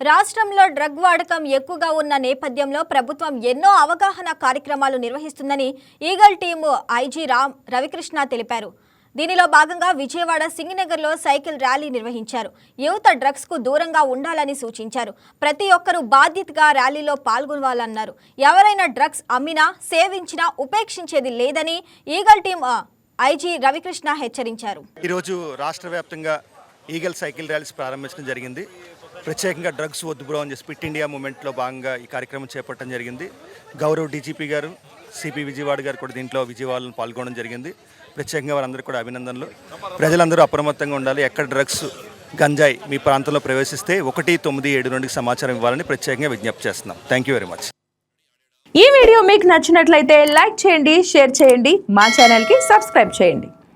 రాష్ట్రంలో డ్రగ్ వాడకం ఎక్కువగా ఉన్న నేపథ్యంలో ప్రభుత్వం ఎన్నో అవగాహన కార్యక్రమాలు నిర్వహిస్తుందని ఈగల్ టీము ఐజీ రవికృష్ణ తెలిపారు. దీనిలో భాగంగా విజయవాడ సింగనగర్లో సైకిల్ ర్యాలీ నిర్వహించారు. యువత డ్రగ్స్ కు దూరంగా ఉండాలని సూచించారు. ప్రతి ఒక్కరూ బాధ్యతగా ర్యాలీలో పాల్గొనాలన్నారు. ఎవరైనా డ్రగ్స్ అమ్మినా సేవించినా ఉపేక్షించేది లేదని ఈగల్ టీం ఐజీ రవికృష్ణ హెచ్చరించారు. ఈరోజు రాష్ట్ర వ్యాప్తంగా ఈగల్ సైకిల్ ర్యాలీస్ ప్రారంభించడం జరిగింది. ప్రత్యేకంగా డ్రగ్స్ వద్దు బ్రో అని ఫిట్ ఇండియా మూమెంట్లో భాగంగా ఈ కార్యక్రమం చేపట్టడం జరిగింది. గౌరవ్ డీజీపీ గారు, సిపి విజయవాడ గారు కూడా దీంట్లో విజయవాడలో పాల్గొనడం జరిగింది. ప్రత్యేకంగా వారందరూ కూడా అభినందనలు. ప్రజలందరూ అప్రమత్తంగా ఉండాలి. ఎక్కడ డ్రగ్స్ గంజాయి మీ ప్రాంతంలో ప్రవేశిస్తే 1972కి సమాచారం ఇవ్వాలని ప్రత్యేకంగా విజ్ఞప్తి చేస్తున్నాం. Thank you very much. ఈ వీడియో మీకు నచ్చినట్లయితే లైక్ చేయండి, షేర్ చేయండి, మా ఛానల్కి సబ్స్క్రైబ్ చేయండి.